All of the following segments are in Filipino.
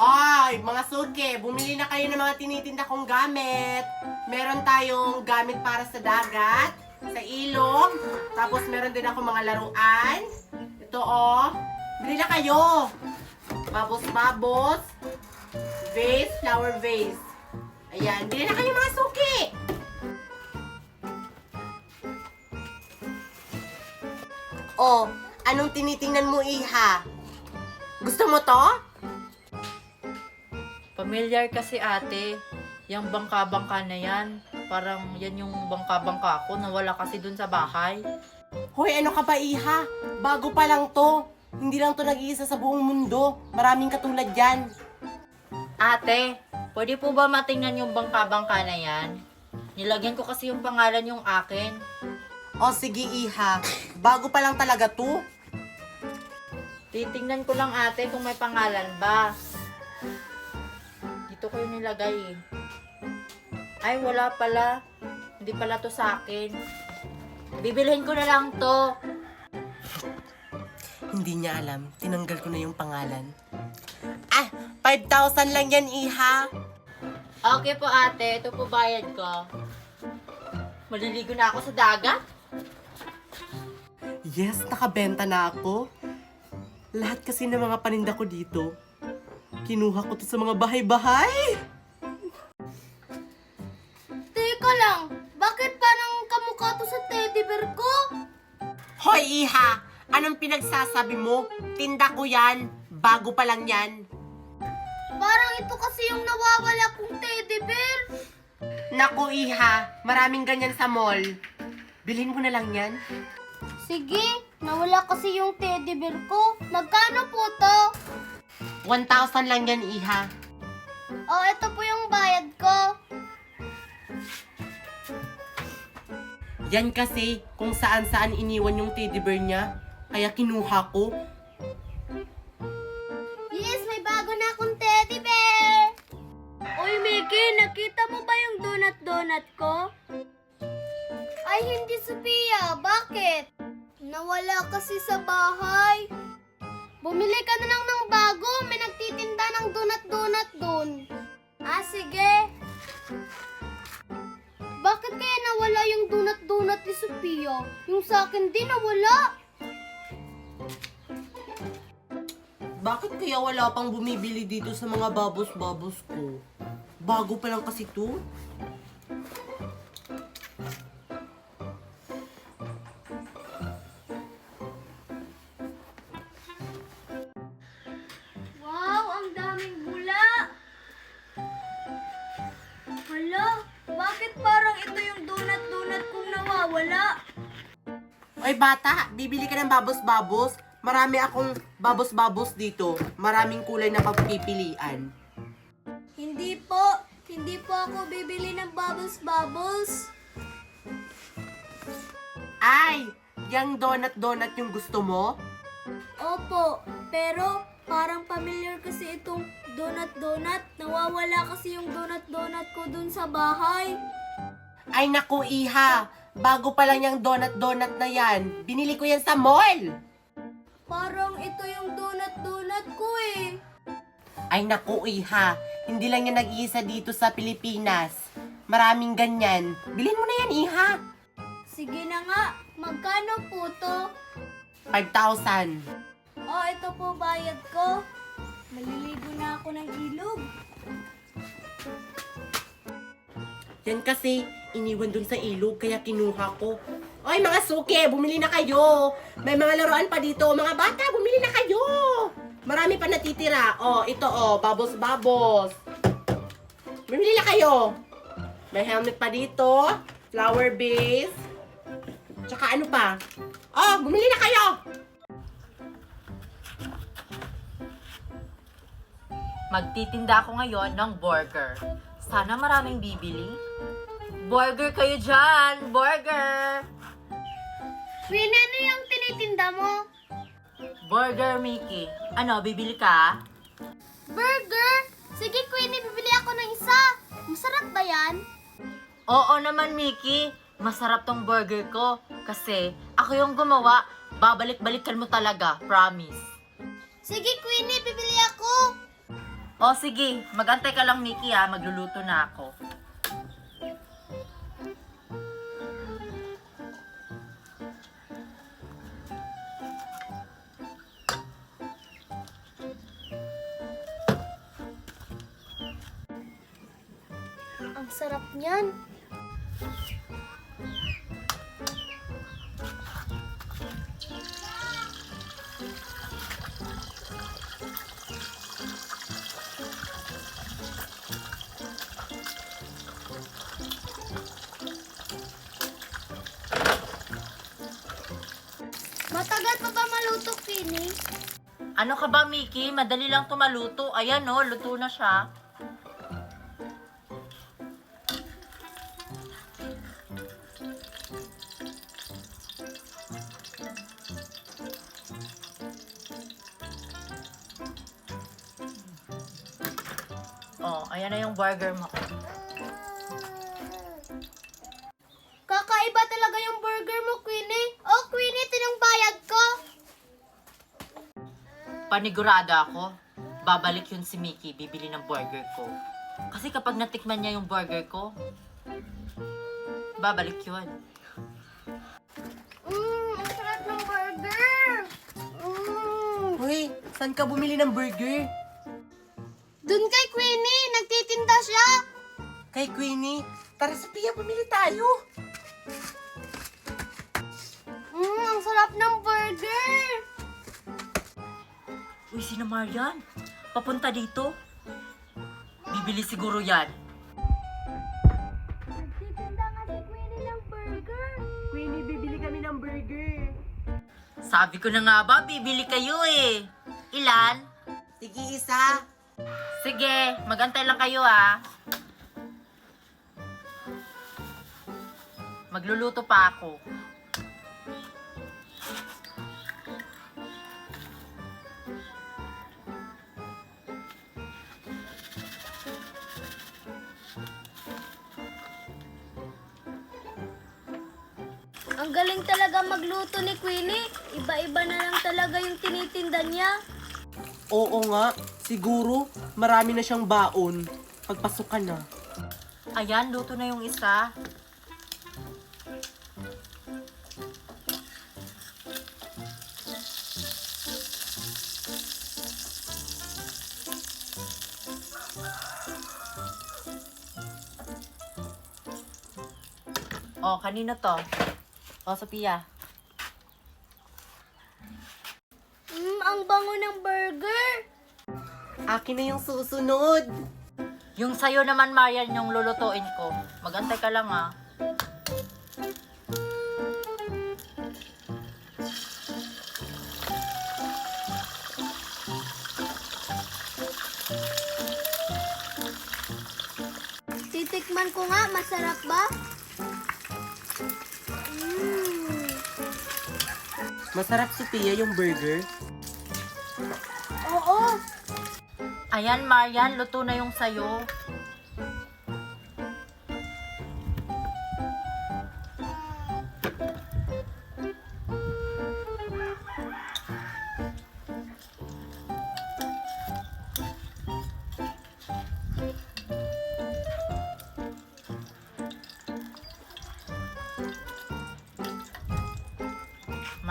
Ay, mga suki, bumili na kayo ng mga tinitinda kong gamit. Meron tayong gamit para sa dagat, sa ilog, tapos meron din ako mga laruan. Ito oh, bili na kayo. Babos-babos, vase, flower vase. Ayan, bili na kayo mga suki. Oh, anong tinitingnan mo, iha? Gusto mo to? Familiar kasi ate, yung bangka-bangka na yan. Parang yan yung bangka-bangka ko, nawala kasi dun sa bahay. Hoy, ano ka ba, iha? Bago pa lang to. Hindi lang to nag-iisa sa buong mundo. Maraming katulad yan. Ate, pwede po ba matingnan yung bangka-bangka na yan? Nilagyan ko kasi yung pangalan yung akin. O sige, iha. Bago pa lang talaga to. Titingnan ko lang ate kung may pangalan ba. Dito ko yung nilagay eh. Ay, wala pala. Hindi pala to sa akin. Bibilhin ko na lang to. Hindi niya alam. Tinanggal ko na yung pangalan. Ah, 5,000 lang yan, iha. Okay po ate, ito po bayad ko. Maliligo na ako sa dagat. Yes, nakabenta na ako. Lahat kasi ng mga paninda ko dito, kinuha ko to sa mga bahay-bahay. Teka lang, bakit parang kamukha to sa teddy bear ko? Hoy, iha! Anong pinagsasabi mo? Tinda ko yan. Bago pa lang yan. Parang ito kasi yung nawawala kong teddy bear. Naku, iha. Maraming ganyan sa mall. Bilhin mo na lang yan. Sige, nawala kasi yung teddy bear ko. Magkano po to? 1,000 lang yan, iha. Oh, ito po yung bayad ko. Yan kasi kung saan-saan iniwan yung teddy bear niya. Kaya kinuha ko. Yes, may bago na akong teddy bear. Uy, Mickey, nakita mo ba yung donut-donut ko? Ay, hindi, Sophia. Bakit? Nawala kasi sa bahay. Bumili ka na lang ng bago. May nagtitinda ng donut-donut doon. Ah, sige. Bakit kaya nawala yung donut-donut ni Sophia? Yung sa akin din nawala. Bakit kaya wala pang bumibili dito sa mga babos-babos ko? Bago pa lang kasi to. Wow, ang daming bula! Hala, bakit parang ito yung donut-donut kong nawawala? Oy bata, bibili ka ng babos-babos. Marami akong babos-babos dito. Maraming kulay na pagpipilian. Hindi po ako bibili ng bubbles-bubbles. Ay, yung donut-donut yung gusto mo? Opo, pero parang familiar kasi itong donut-donut. Nawawala kasi yung donut-donut ko dun sa bahay. Ay naku, iha. Bago pa lang yung donut-donut na yan. Binili ko yan sa mall. Parang ito yung donut-donut ko eh. Ay naku, iha. Hindi lang yan nag-iisa dito sa Pilipinas. Maraming ganyan. Bilhin mo na yan, iha. Sige na nga, magkano po to? 5,000. Oh, ito po bayad ko. Maliligo na ako ng ilog. Yan kasi, iniwan dun sa ilog, kaya kinuha ko. Oy, mga suki, bumili na kayo. May mga laruan pa dito. Mga bata, bumili na kayo. Marami pa natitira. Oh, ito oh, babos-babos. Bumili na kayo. May helmet pa dito. Flower base. Tsaka ano pa? Oh, bumili na kayo. Magtitinda ako ngayon ng burger. Sana maraming bibili. Burger kayo dyan! Burger! Winnie, ano yung tinitinda mo? Burger, Mickey. Ano, bibili ka? Burger? Sige, Queenie, bibili ako ng isa. Masarap ba yan? Oo naman, Mickey. Masarap tong burger ko. Kasi ako yung gumawa. Babalik-balikan mo talaga. Promise. Sige, Queenie, bibili ako. O sige, magantay ka lang, Mickey ha. Magluluto na ako. Ang sarap niyan. Matagal pa ba maluto, Queenie? Ano ka ba, Mickey? Madali lang tumaluto. Ayan o, luto na siya. Oh, ayan na yung burger mo. Kakaiba talaga yung burger mo, Queenie. Oh, Queenie, tinong bayad ko. Panigurado ako, babalik yun si Mickey, bibili ng burger ko. Kasi kapag natikman niya yung burger ko, babalik yun. Ang sarap ng burger. Hoy, saan ka bumili ng burger? Dun kay Queenie, nagtitinda siya. Kay Queenie. Tara, Sophia, bumili tayo. Ang sarap ng burger. Uy, sino Marian? Papunta dito? Bibili siguro yan. Nagtitinda nga si Queenie ng burger. Queenie, bibili kami ng burger. Sabi ko na nga ba, bibili kayo eh. Ilan? Sige, isa. Sige, magantay lang kayo ah. Magluluto pa ako. Ang galing talaga magluto ni Queenie. Iba-iba na lang talaga yung tinitinda niya. Oo nga, siguro marami na siyang baon. Pagpasok ka na. Ayan, luto na yung isa. Oh, kanino to? Oh, Sophia. Ang bango ng burger. Akin na yung susunod. Yung sayo naman, Marian, yung lulutuin ko. Magantay ka lang ah. Titikman ko nga, masarap ba? Masarap, Sophia, yung burger. Oo. Ayan, Marian, luto na yung sayo.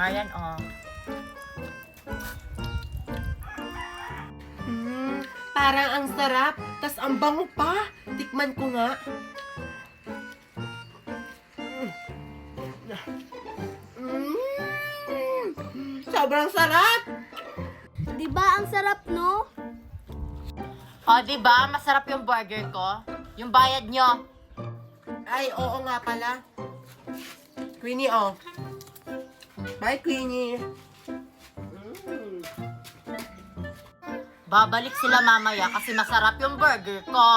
Marian, oh. Parang ang sarap. Tas ang bango pa. Tikman ko nga. Sobrang sarap. Di ba ang sarap, no? Oh, di ba? Masarap yung burger ko. Yung bayad nyo. Ay, oo nga pala. Queenie, oh. Bye, Queenie. Babalik sila mamaya kasi masarap yung burger ko.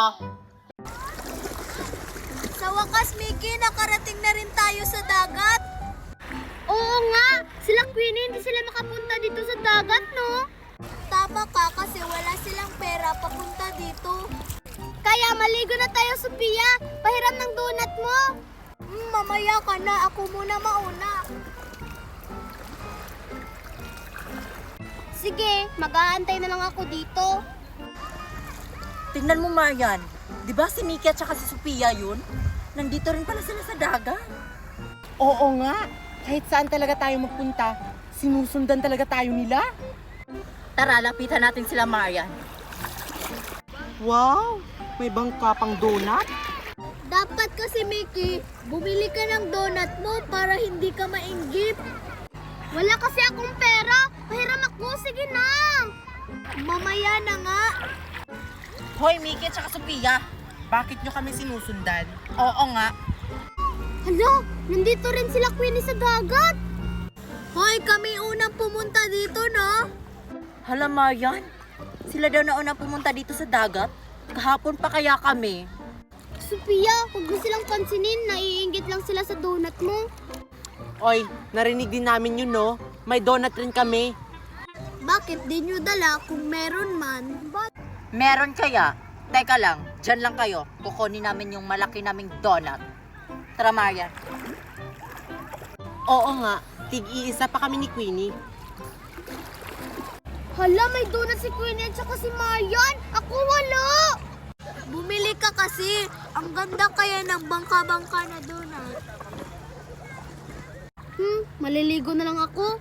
Sa wakas, Mickey, nakarating na rin tayo sa dagat. Oo nga, sila Queenie hindi sila makapunta dito sa dagat, no? Tama ka kasi wala silang pera papunta dito. Kaya maligo na tayo, Sophia. Pahiram ng donut mo. Mamaya ka na, ako muna mauna. Sige, mag-aantay na lang ako dito. Tingnan mo, Marian. Di ba si Mickey at saka si Sophia yun? Nandito rin pala sila sa dagat. Oo nga, kahit saan talaga tayo magpunta, sinusundan talaga tayo nila. Tara, lapitan natin sila, Marian. Wow, may bangka pang donut. Dapat kasi, Mickey, bumili ka ng donut mo para hindi ka mainggit. Wala kasi akong pera. Pahiram ako. Sige na. Mamaya na nga. Hoy, Mickey at saka Sophia. Bakit nyo kami sinusundan? Oo nga. Hala, nandito rin sila Queenie sa dagat. Hoy, kami unang pumunta dito, no? Hala, Marian. Sila daw na unang pumunta dito sa dagat. Kahapon pa kaya kami. Sophia, huwag mo silang pansinin. Naiinggit lang sila sa donut mo. Oy, narinig din namin yun, no? May donut rin kami. Bakit di nyo dala kung meron man? Meron kaya? Teka lang, dyan lang kayo. Kukunin namin yung malaki naming donut. Tara, Marian. Oo nga, tig-iisa pa kami ni Queenie. Hala, may donut si Queenie at saka si Marian. Ako wala. Bumili ka kasi. Ang ganda kaya ng bangka-bangka na donut. Maliligo na lang ako.